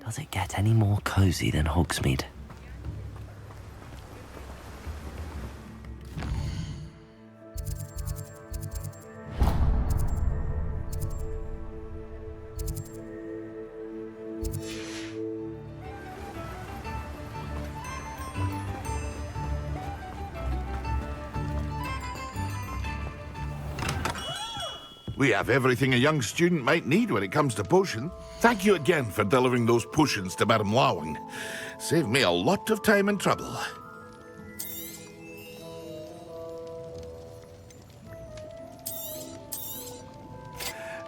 Does it get any more cozy than Hogsmeade? We have everything a young student might need when it comes to potion. Thank you again for delivering those potions to Madame Lawing. Saved me a lot of time and trouble.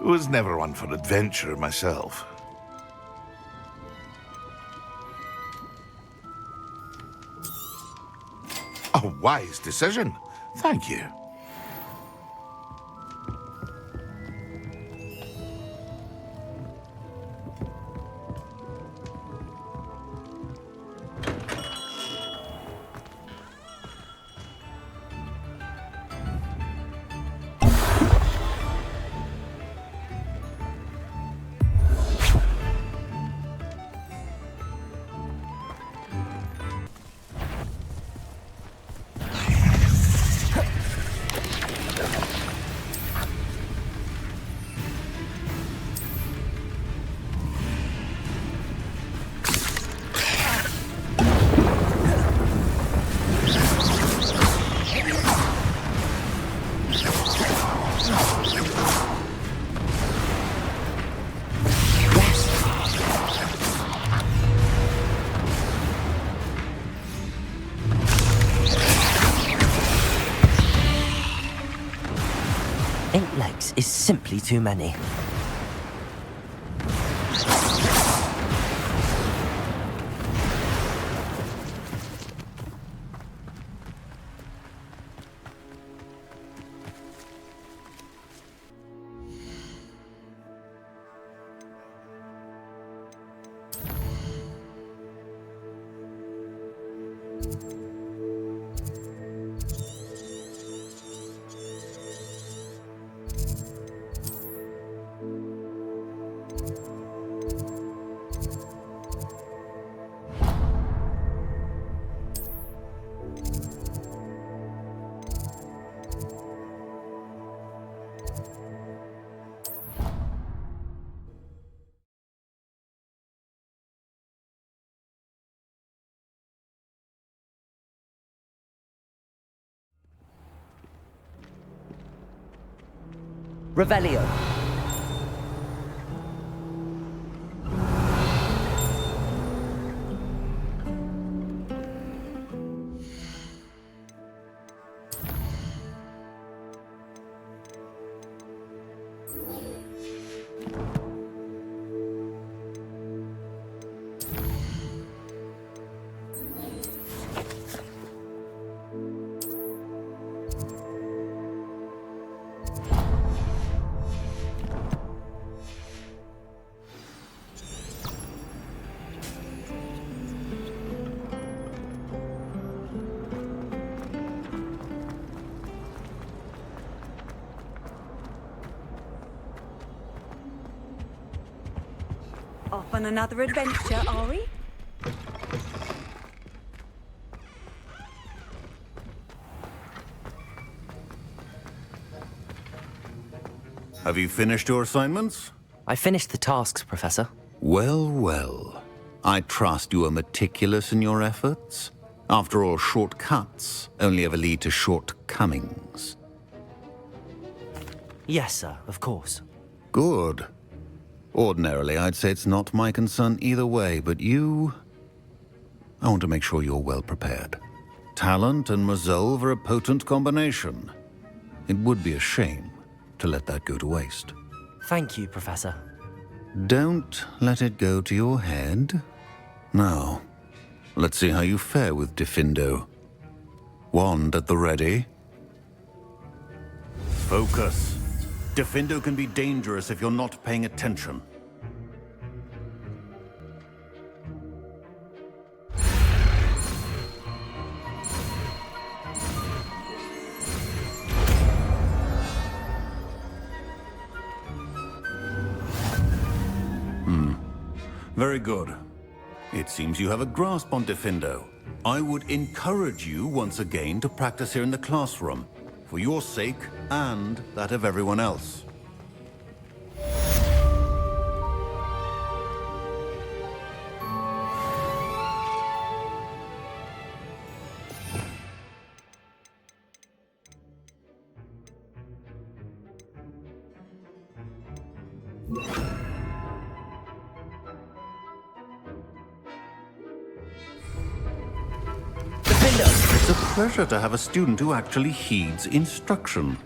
Was never one for adventure myself. A wise decision. Thank you. Is simply too many. Revelio. Off on another adventure, are we? Have you finished your assignments? I finished the tasks, Professor. Well, well. I trust you are meticulous in your efforts. After all, shortcuts only ever lead to shortcomings. Yes, sir, of course. Good. Ordinarily, I'd say it's not my concern either way, but you... I want to make sure you're well prepared. Talent and resolve are a potent combination. It would be a shame to let that go to waste. Thank you, Professor. Don't let it go to your head. Now, let's see how you fare with Diffindo. Wand at the ready. Focus. Diffindo can be dangerous if you're not paying attention. Very good. It seems you have a grasp on Defendo. I would encourage you once again to practice here in the classroom, for your sake and that of everyone else. It's a pleasure to have a student who actually heeds instruction.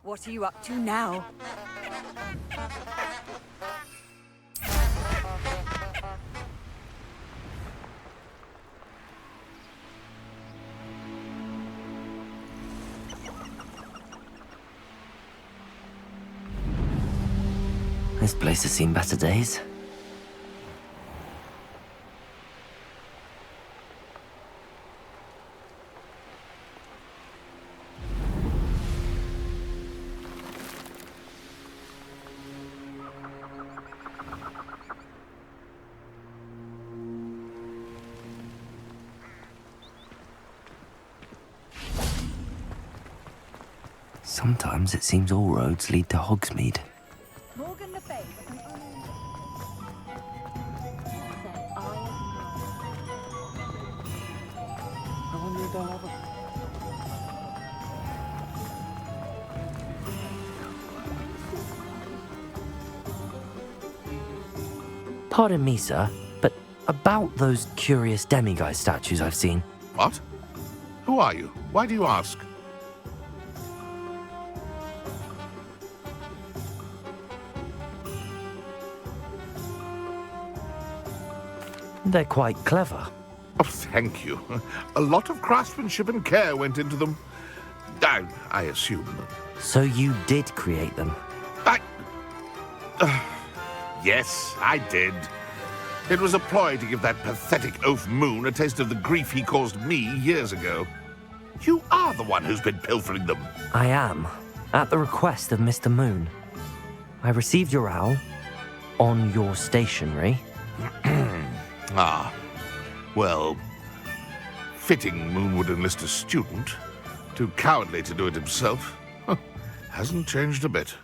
What are you up to now? This place has seen better days. Sometimes it seems all roads lead to Hogsmeade. Morgan Le Fay was an Pardon me, sir, but about those curious demiguise statues I've seen. What? Who are you? Why do you ask? They're quite clever. Oh, thank you. A lot of craftsmanship and care went into them. I assume. So you did create them? Yes, I did. It was a ploy to give that pathetic oaf Moon a taste of the grief he caused me years ago. You are the one who's been pilfering them. I am, at the request of Mr. Moon. I received your owl on your stationery. Ah, well, fitting Moon would enlist a student. Too cowardly to do it himself. Huh, hasn't changed a bit.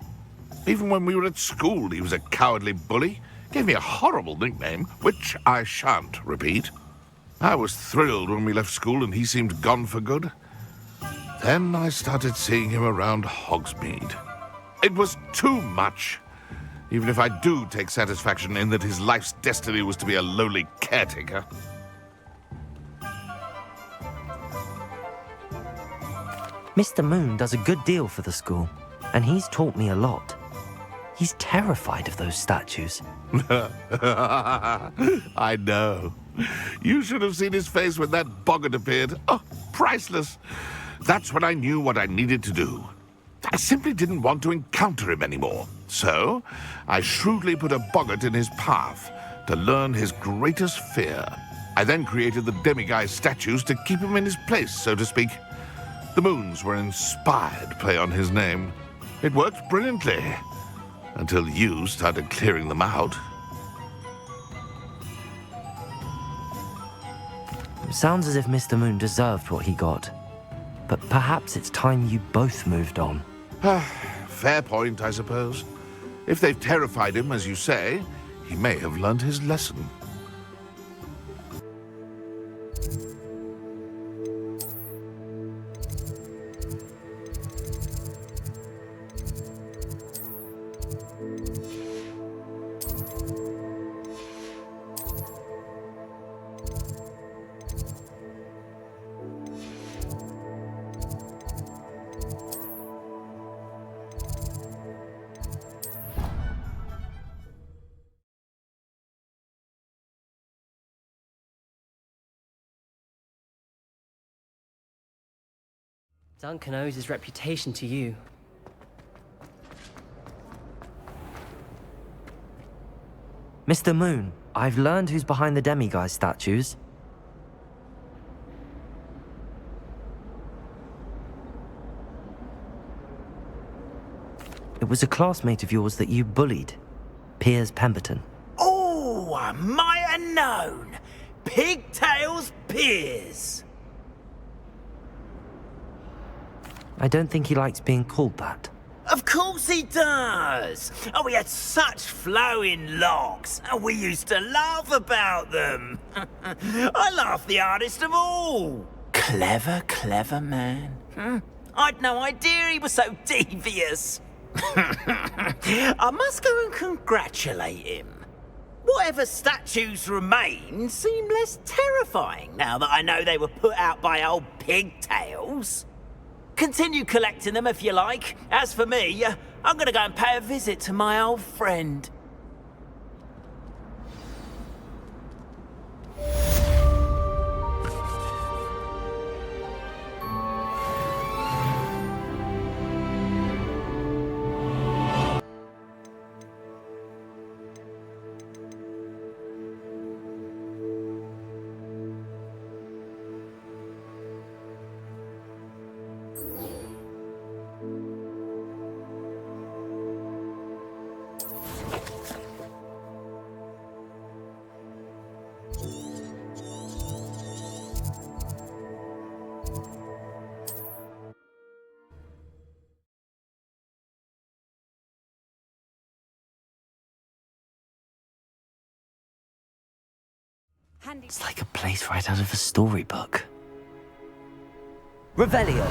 Even when we were at school, he was a cowardly bully. Gave me a horrible nickname, which I shan't repeat. I was thrilled when we left school and he seemed gone for good. Then I started seeing him around Hogsmeade. It was too much. Even if I do take satisfaction in that his life's destiny was to be a lowly caretaker. Mr. Moon does a good deal for the school, and he's taught me a lot. He's terrified of those statues. I know. You should have seen his face when that boggart appeared. Oh, priceless. That's when I knew what I needed to do. I simply didn't want to encounter him anymore. So, I shrewdly put a boggart in his path to learn his greatest fear. I then created the demiguise statues to keep him in his place, so to speak. The moons were an inspired play on his name. It worked brilliantly, until you started clearing them out. Sounds as if Mr. Moon deserved what he got. But perhaps it's time you both moved on. Fair point, I suppose. If they've terrified him, as you say, he may have learned his lesson. Duncan owes his reputation to you. Mr. Moon, I've learned who's behind the demiguise statues. It was a classmate of yours that you bullied, Piers Pemberton. Oh, I might have known. Pigtails Piers. I don't think he likes being called that. Of course he does. Oh, he had such flowing locks, and we used to laugh about them. I laughed the hardest of all. Clever, clever man. I'd no idea he was so devious. I must go and congratulate him. Whatever statues remain seem less terrifying now that I know they were put out by old pigtails. Continue collecting them if you like. As for me, I'm gonna go and pay a visit to my old friend. It's like a place right out of a storybook. Revelio!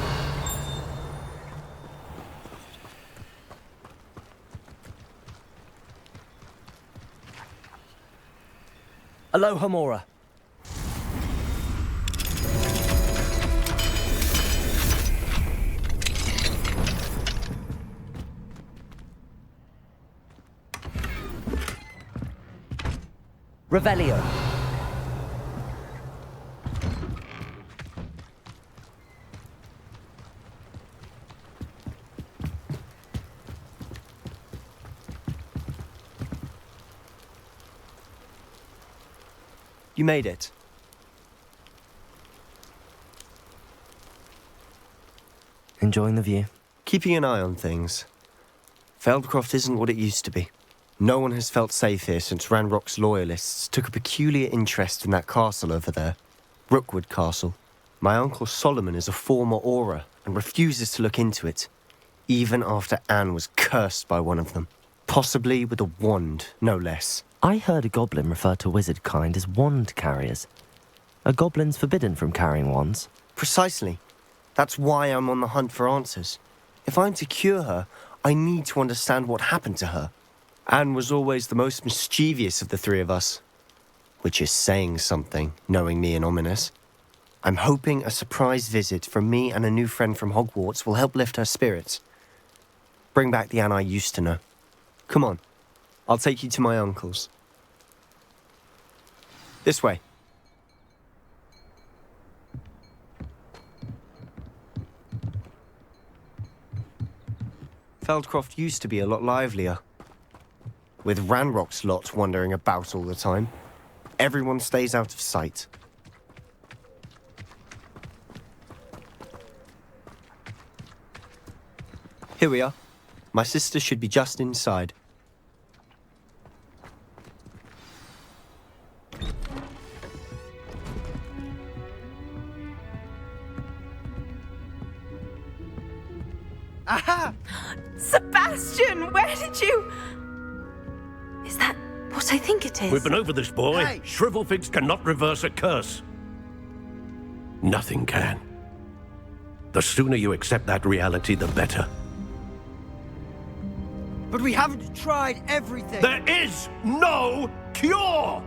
Aloha Mora. Revelio. You made it. Enjoying the view? Keeping an eye on things. Feldcroft isn't what it used to be. No one has felt safe here since Ranrock's loyalists took a peculiar interest in that castle over there. Rookwood Castle. My uncle Solomon is a former Auror and refuses to look into it, even after Anne was cursed by one of them. Possibly with a wand, no less. I heard a goblin refer to wizard kind as wand carriers. Are goblins forbidden from carrying wands? Precisely. That's why I'm on the hunt for answers. If I'm to cure her, I need to understand what happened to her. Anne was always the most mischievous of the three of us. Which is saying something, knowing me and Ominous. I'm hoping a surprise visit from me and a new friend from Hogwarts will help lift her spirits. Bring back the Anne I used to know. Come on, I'll take you to my uncle's. This way. Feldcroft used to be a lot livelier. With Ranrock's lot wandering about all the time, everyone stays out of sight. Here we are. My sister should be just inside. Aha! Sebastian, where did you... Is that what I think it is? We've been over this, boy. Hey! Shrivelfigs cannot reverse a curse. Nothing can. The sooner you accept that reality, the better. But we haven't tried everything. There is no cure!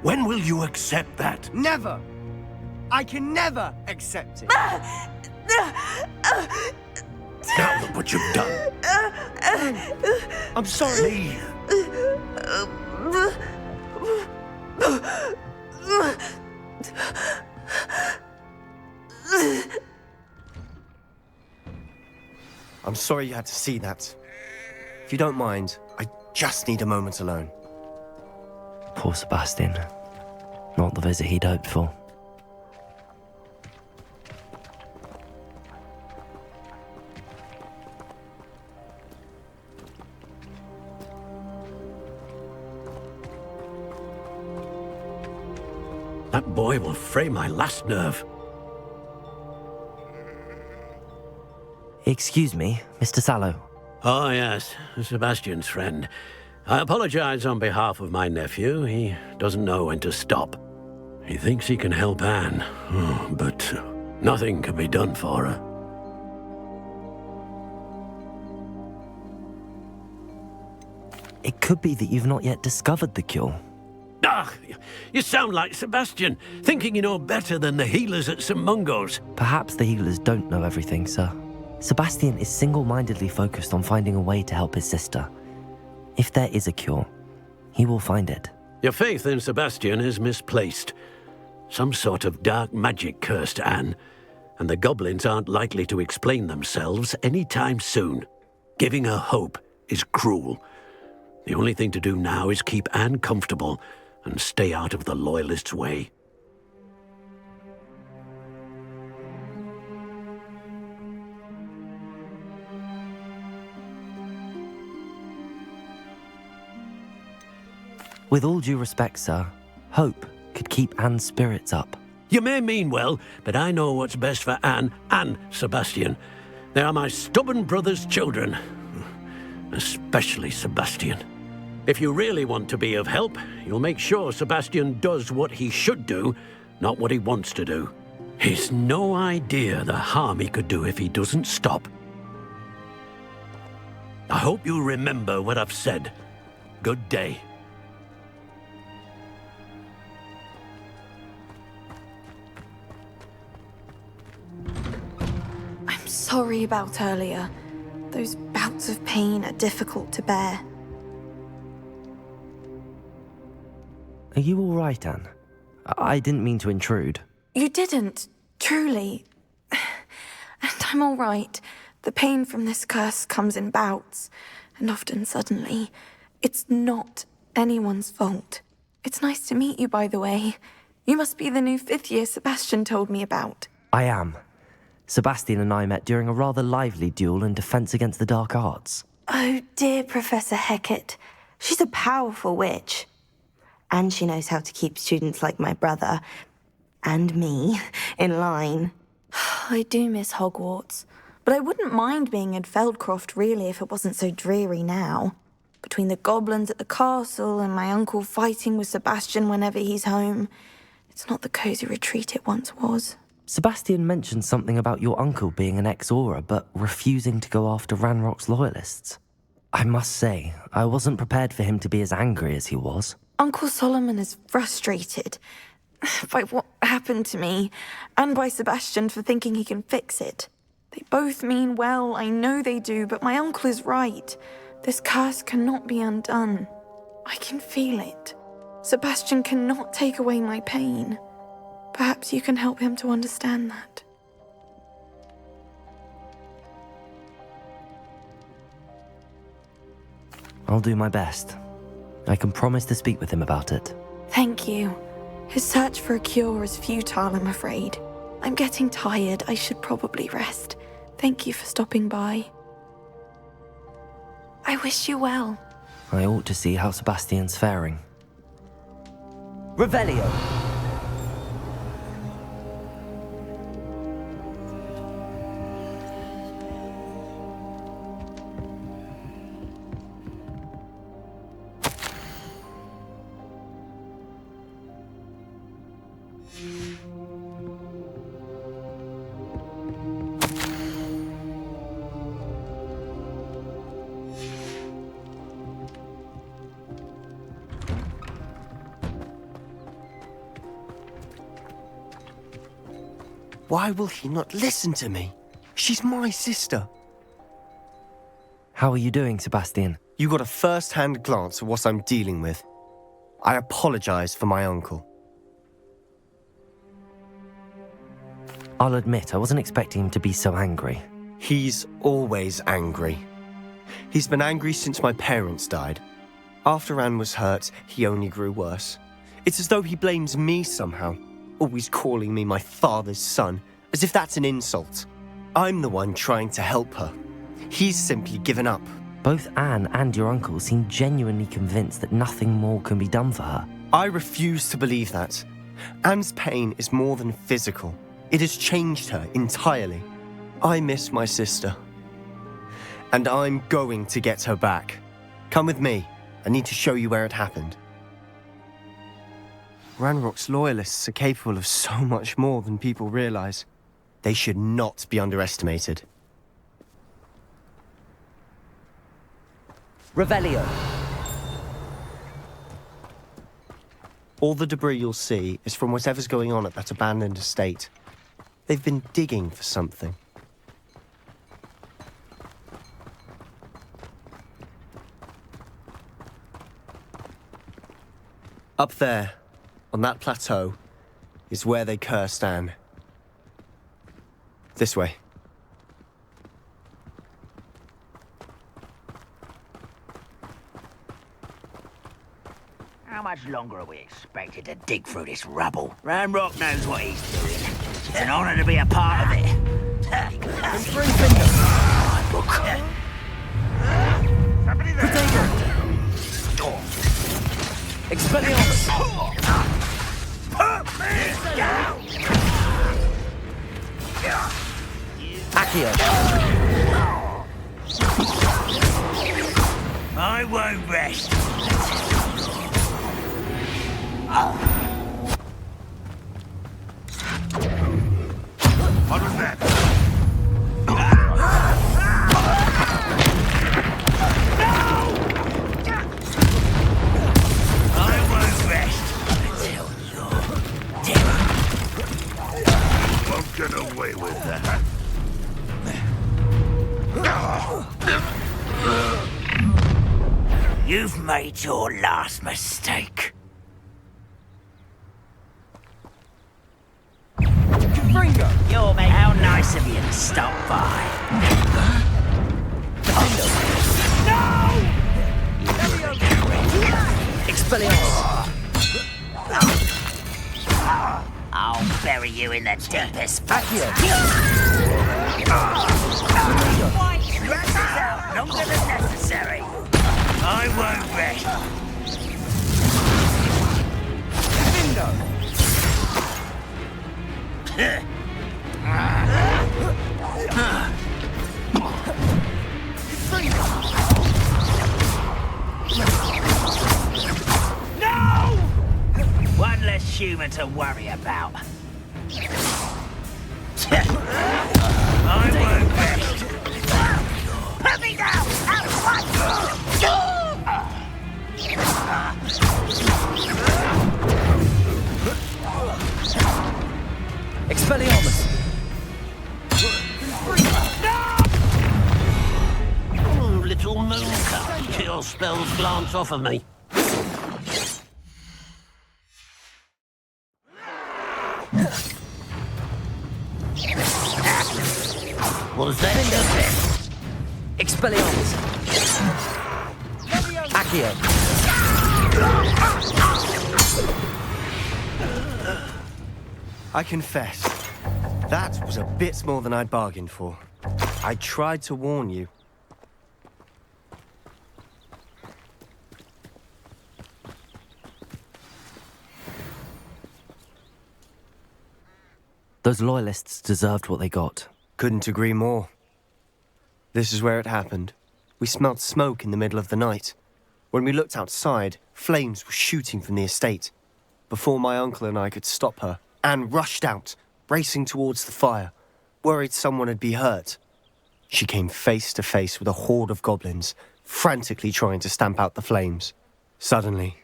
When will you accept that? Never. I can never accept it. Now look what you've done. I'm sorry. Leave. I'm sorry you had to see that. If you don't mind, I just need a moment alone. Poor Sebastian. Not the visit he'd hoped for. That boy will fray my last nerve. Excuse me, Mr. Sallow. Oh, yes, Sebastian's friend. I apologize on behalf of my nephew. He doesn't know when to stop. He thinks he can help Anne, but nothing can be done for her. It could be that you've not yet discovered the cure. Ah, you sound like Sebastian, thinking you know better than the healers at St. Mungo's. Perhaps the healers don't know everything, sir. Sebastian is single-mindedly focused on finding a way to help his sister. If there is a cure, he will find it. Your faith in Sebastian is misplaced. Some sort of dark magic cursed Anne, and the goblins aren't likely to explain themselves anytime soon. Giving her hope is cruel. The only thing to do now is keep Anne comfortable and stay out of the Loyalists' way. With all due respect, sir, hope could keep Anne's spirits up. You may mean well, but I know what's best for Anne and Sebastian. They are my stubborn brother's children. Especially Sebastian. If you really want to be of help, you'll make sure Sebastian does what he should do, not what he wants to do. He's no idea the harm he could do if he doesn't stop. I hope you remember what I've said. Good day. I'm sorry about earlier. Those bouts of pain are difficult to bear. Are you all right, Anne? I didn't mean to intrude. You didn't, truly. And I'm all right. The pain from this curse comes in bouts, and often suddenly. It's not anyone's fault. It's nice to meet you, by the way. You must be the new 5th year Sebastian told me about. I am. Sebastian and I met during a rather lively duel in Defense Against the Dark Arts. Oh, dear Professor Hecat. She's a powerful witch. And she knows how to keep students like my brother, and me, in line. I do miss Hogwarts, but I wouldn't mind being in Feldcroft, really, if it wasn't so dreary now. Between the goblins at the castle and my uncle fighting with Sebastian whenever he's home, it's not the cosy retreat it once was. Sebastian mentioned something about your uncle being an ex-Auror, but refusing to go after Ranrock's loyalists. I must say, I wasn't prepared for him to be as angry as he was. Uncle Solomon is frustrated by what happened to me, and by Sebastian for thinking he can fix it. They both mean well, I know they do, but my uncle is right. This curse cannot be undone. I can feel it. Sebastian cannot take away my pain. Perhaps you can help him to understand that. I'll do my best. I can promise to speak with him about it. Thank you. His search for a cure is futile, I'm afraid. I'm getting tired. I should probably rest. Thank you for stopping by. I wish you well. I ought to see how Sebastian's faring. Revelio. Why will he not listen to me? She's my sister. How are you doing, Sebastian? You got a first-hand glance at what I'm dealing with. I apologize for my uncle. I'll admit, I wasn't expecting him to be so angry. He's always angry. He's been angry since my parents died. After Anne was hurt, he only grew worse. It's as though he blames me somehow, always calling me my father's son, as if that's an insult. I'm the one trying to help her. He's simply given up. Both Anne and your uncle seem genuinely convinced that nothing more can be done for her. I refuse to believe that. Anne's pain is more than physical. It has changed her entirely. I miss my sister. And I'm going to get her back. Come with me. I need to show you where it happened. Ranrock's loyalists are capable of so much more than people realize. They should not be underestimated. Revelio. All the debris you'll see is from whatever's going on at that abandoned estate. They've been digging for something. Up there, on that plateau, is where they cursed Anne. This way. How much longer are we expected to dig through this rubble? Ranrock knows what he's doing. It's an honor to be a part of it. In 3 fingers. Expelliarmus. Put me down! Accio. I won't rest. What was that? I won't rest until you're dead. Won't get away with that. You've made your last mistake. Ringo. You're mate. How nice of you to stop by. Expelliarmus. I'll bury you in the deepest Accio. Rest is out longer than necessary. I won't rest. Bingo. No! One less human to worry about. I won't rest. Put me down! Expelliarmus. Oh, little mooncup. Your spells glance off of me. Was that Expelliarmus. Accio! I confess, that was a bit more than I'd bargained for. I tried to warn you. Those loyalists deserved what they got. Couldn't agree more. This is where it happened. We smelled smoke in the middle of the night. When we looked outside, flames were shooting from the estate. Before my uncle and I could stop her, Anne rushed out, racing towards the fire, worried someone had been hurt. She came face to face with a horde of goblins, frantically trying to stamp out the flames. Suddenly,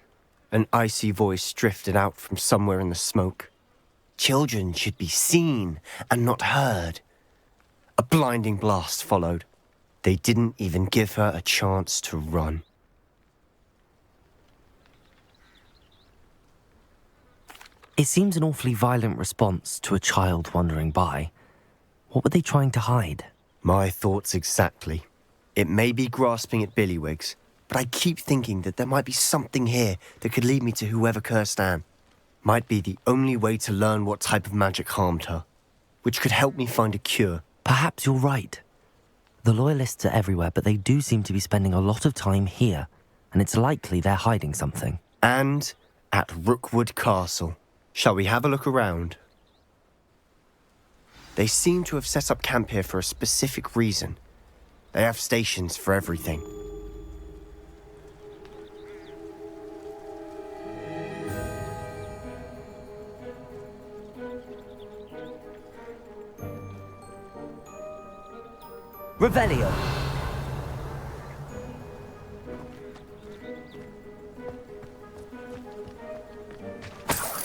an icy voice drifted out from somewhere in the smoke. Children should be seen and not heard. A blinding blast followed. They didn't even give her a chance to run. It seems an awfully violent response to a child wandering by. What were they trying to hide? My thoughts exactly. It may be grasping at Billywigs, but I keep thinking that there might be something here that could lead me to whoever cursed Anne. Might be the only way to learn what type of magic harmed her, which could help me find a cure. Perhaps you're right. The Loyalists are everywhere, but they do seem to be spending a lot of time here, and it's likely they're hiding something. And at Rookwood Castle. Shall we have a look around? They seem to have set up camp here for a specific reason. They have stations for everything. Revelio.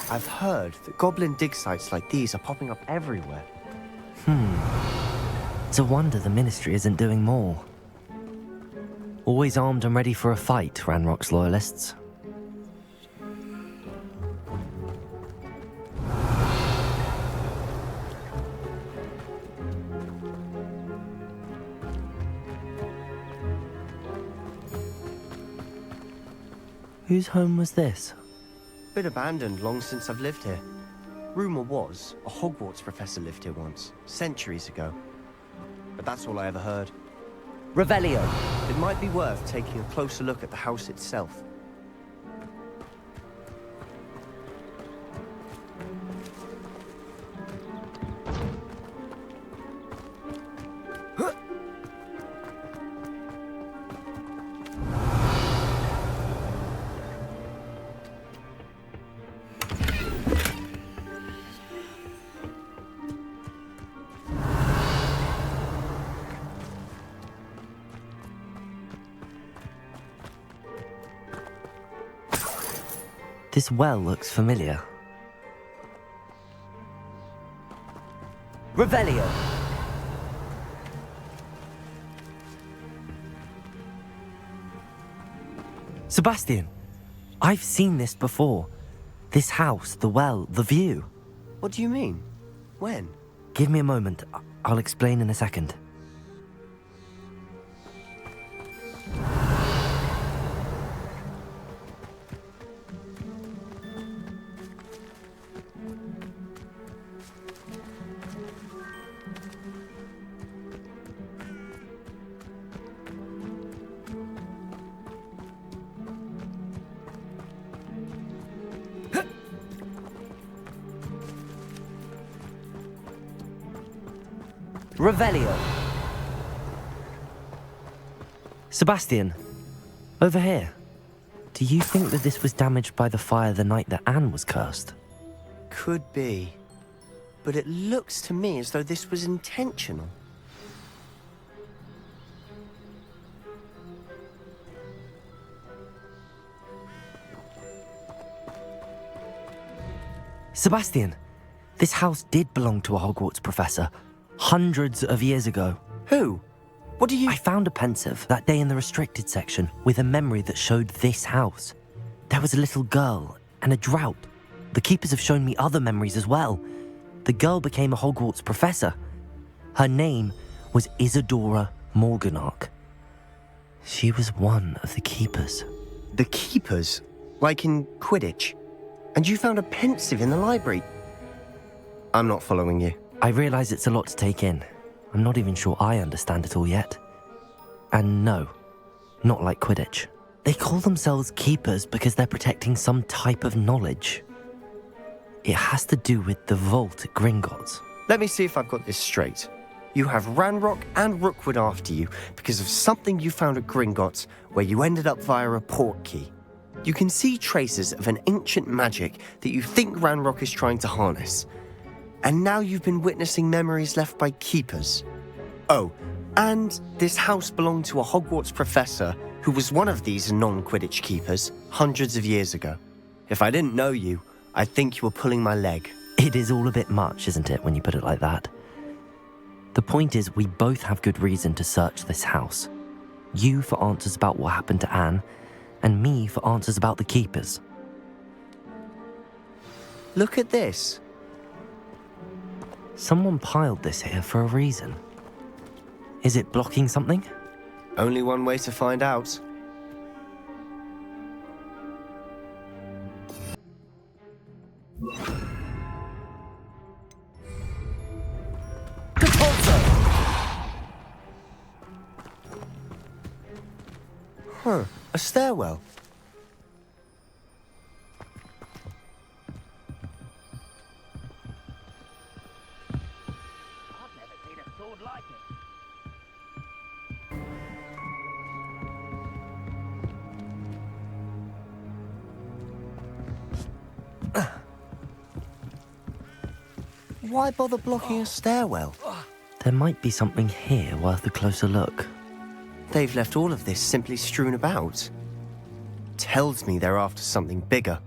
I've heard that goblin dig sites like these are popping up everywhere. It's a wonder the Ministry isn't doing more. Always armed and ready for a fight, Ranrock's Loyalists. Whose home was this? Been abandoned long since I've lived here. Rumour was a Hogwarts professor lived here once, centuries ago. But that's all I ever heard. Revelio. It might be worth taking a closer look at the house itself. This well looks familiar. Revelio. Sebastian, I've seen this before. This house, the well, the view. What do you mean? When? Give me a moment. I'll explain in a second. Revelio. Sebastian, over here. Do you think that this was damaged by the fire the night that Anne was cursed? Could be. But it looks to me as though this was intentional. Sebastian, this house did belong to a Hogwarts professor, hundreds of years ago. Who? What do you... I found a pensive that day in the restricted section with a memory that showed this house. There was a little girl and a drought. The keepers have shown me other memories as well. The girl became a Hogwarts professor. Her name was Isadora Morganach. She was one of the keepers. The keepers, like in Quidditch. And you found a pensive in the library. I'm not following you. I realise it's a lot to take in. I'm not even sure I understand it all yet. And no, not like Quidditch. They call themselves keepers because they're protecting some type of knowledge. It has to do with the vault at Gringotts. Let me see if I've got this straight. You have Ranrock and Rookwood after you because of something you found at Gringotts where you ended up via a port key. You can see traces of an ancient magic that you think Ranrock is trying to harness. And now you've been witnessing memories left by keepers. Oh, and this house belonged to a Hogwarts professor who was one of these non-Quidditch keepers hundreds of years ago. If I didn't know you, I'd think you were pulling my leg. It is all a bit much, isn't it, when you put it like that? The point is, we both have good reason to search this house. You for answers about what happened to Anne, and me for answers about the keepers. Look at this. Someone piled this here for a reason. Is it blocking something? Only one way to find out. Huh, a stairwell. Why bother blocking a stairwell? There might be something here worth a closer look. They've left all of this simply strewn about. Tells me they're after something bigger.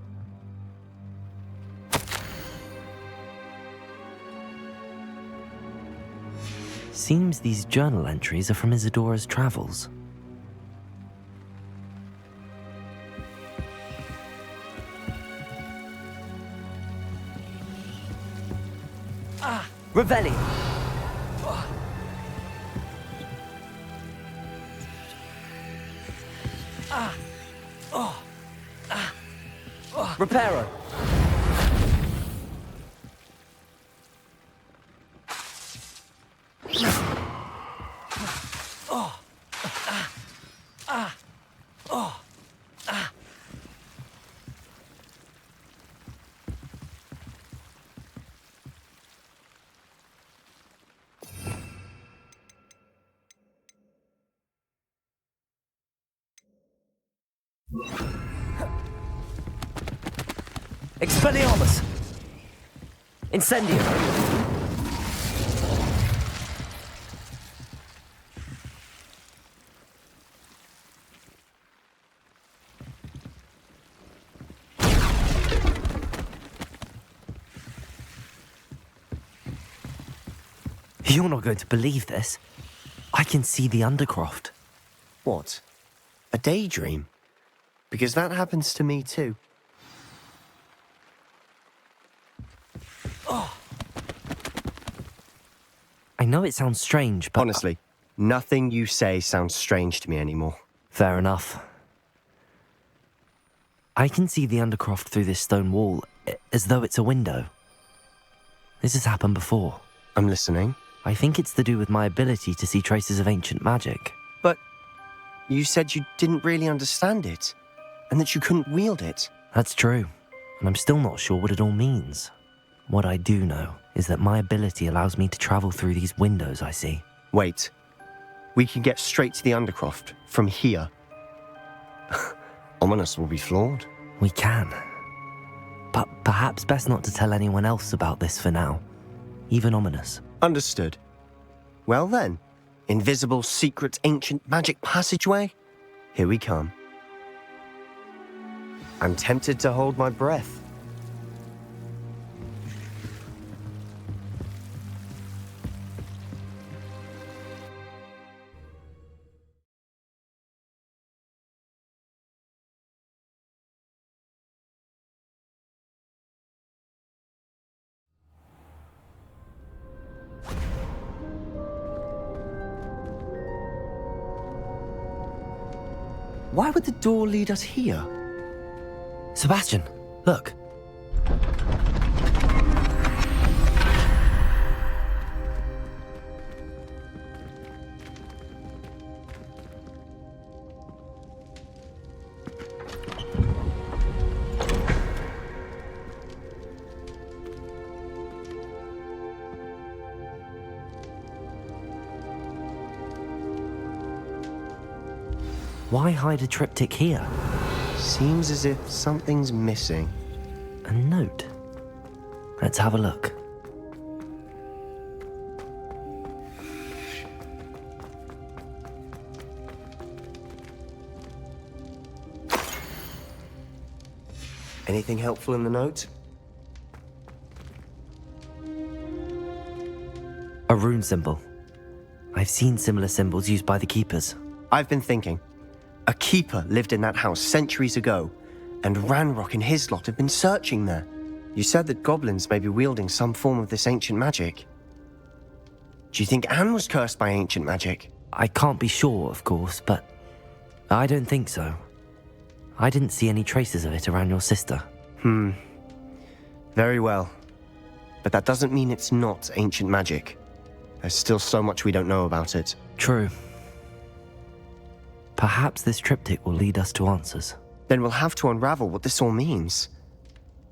Seems these journal entries are from Isadora's travels. Revelli! Reparo! Expelliarmus! Incendium! You're not going to believe this. I can see the Undercroft. What? A daydream? Because that happens to me too. I know it sounds strange, but... Honestly, nothing you say sounds strange to me anymore. Fair enough. I can see the Undercroft through this stone wall, as though it's a window. This has happened before. I'm listening. I think it's to do with my ability to see traces of ancient magic. But you said you didn't really understand it, and that you couldn't wield it. That's true, and I'm still not sure what it all means. What I do know is that my ability allows me to travel through these windows I see. Wait. We can get straight to the Undercroft from here. Ominous will be flawed. We can. But perhaps best not to tell anyone else about this for now. Even Ominous. Understood. Well then, invisible, secret, ancient magic passageway? Here we come. I'm tempted to hold my breath. why would the door lead us here? Sebastian, look. Why hide a triptych here? Seems as if something's missing. A note. Let's have a look. Anything helpful in the note? A rune symbol. I've seen similar symbols used by the keepers. I've been thinking. A keeper lived in that house centuries ago, and Ranrock and his lot have been searching there. You said that goblins may be wielding some form of this ancient magic. Do you think Anne was cursed by ancient magic? I can't be sure, of course, but I don't think so. I didn't see any traces of it around your sister. Very well. But that doesn't mean it's not ancient magic. There's still so much we don't know about it. True. Perhaps this triptych will lead us to answers. Then we'll have to unravel what this all means.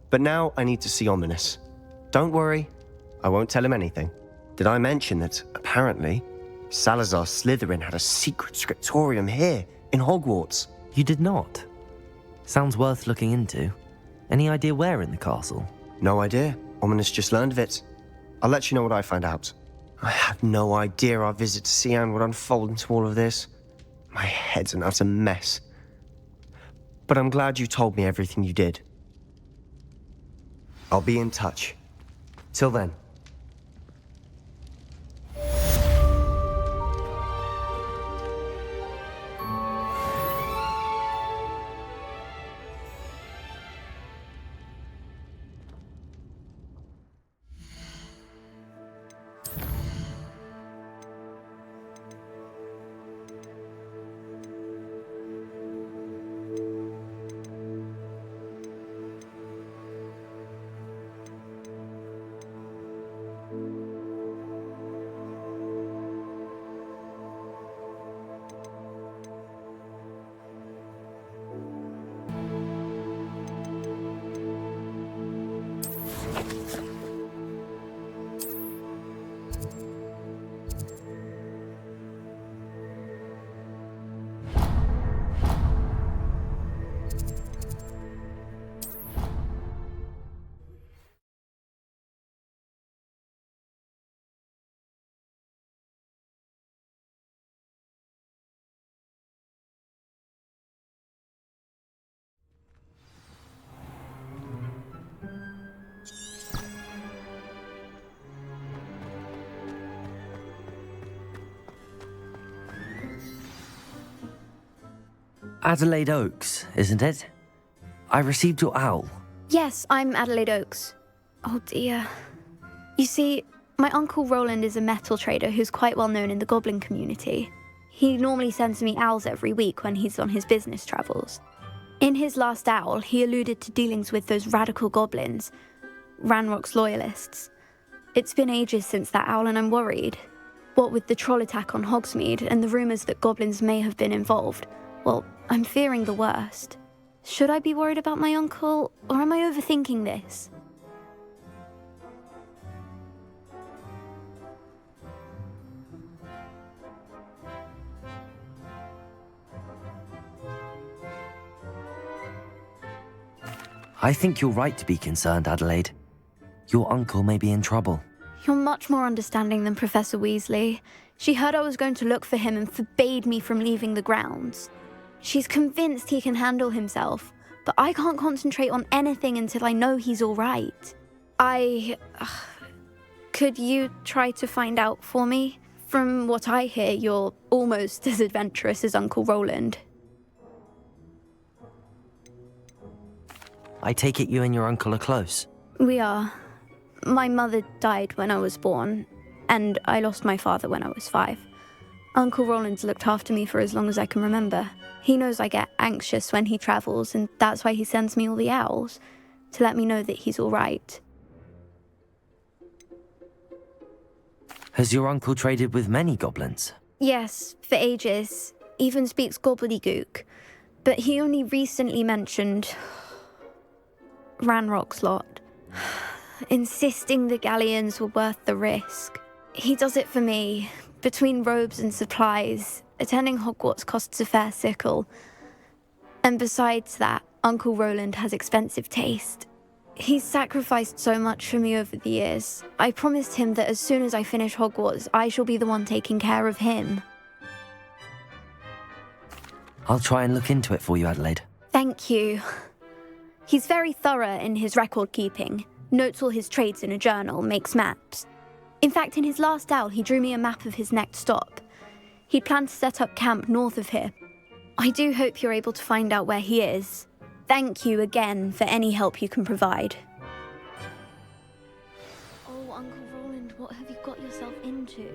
But now I need to see Ominous. Don't worry, I won't tell him anything. Did I mention that, apparently, Salazar Slytherin had a secret scriptorium here, in Hogwarts? You did not? Sounds worth looking into. Any idea where in the castle? No idea. Ominous just learned of it. I'll let you know what I find out. I had no idea our visit to Cian would unfold into all of this. My head's an utter mess. But I'm glad you told me everything you did. I'll be in touch. Till then. Adelaide Oaks, isn't it? I received your owl. Yes, I'm Adelaide Oaks. Oh dear. You see, my uncle Roland is a metal trader who's quite well known in the goblin community. He normally sends me owls every week when he's on his business travels. In his last owl, he alluded to dealings with those radical goblins, Ranrock's loyalists. It's been ages since that owl and I'm worried. What with the troll attack on Hogsmeade and the rumours that goblins may have been involved, well, I'm fearing the worst. Should I be worried about my uncle, or am I overthinking this? I think you're right to be concerned, Adelaide. Your uncle may be in trouble. You're much more understanding than Professor Weasley. She heard I was going to look for him and forbade me from leaving the grounds. She's convinced he can handle himself, but I can't concentrate on anything until I know he's all right. Could you try to find out for me? From what I hear, you're almost as adventurous as Uncle Roland. I take it you and your uncle are close. We are. My mother died when I was born, and I lost my father when I was 5. Uncle Roland's looked after me for as long as I can remember. He knows I get anxious when he travels, and that's why he sends me all the owls, to let me know that he's all right. Has your uncle traded with many goblins? Yes, for ages. Even speaks gobbledygook. But he only recently mentioned Ranrock's lot, insisting the galleons were worth the risk. He does it for me. Between robes and supplies, attending Hogwarts costs a fair sickle. And besides that, Uncle Roland has expensive taste. He's sacrificed so much for me over the years. I promised him that as soon as I finish Hogwarts, I shall be the one taking care of him. I'll try and look into it for you, Adelaide. Thank you. He's very thorough in his record keeping, notes all his trades in a journal, makes maps. In fact, in his last owl, he drew me a map of his next stop. He'd planned to set up camp north of here. I do hope you're able to find out where he is. Thank you again for any help you can provide. Oh, Uncle Roland, what have you got yourself into?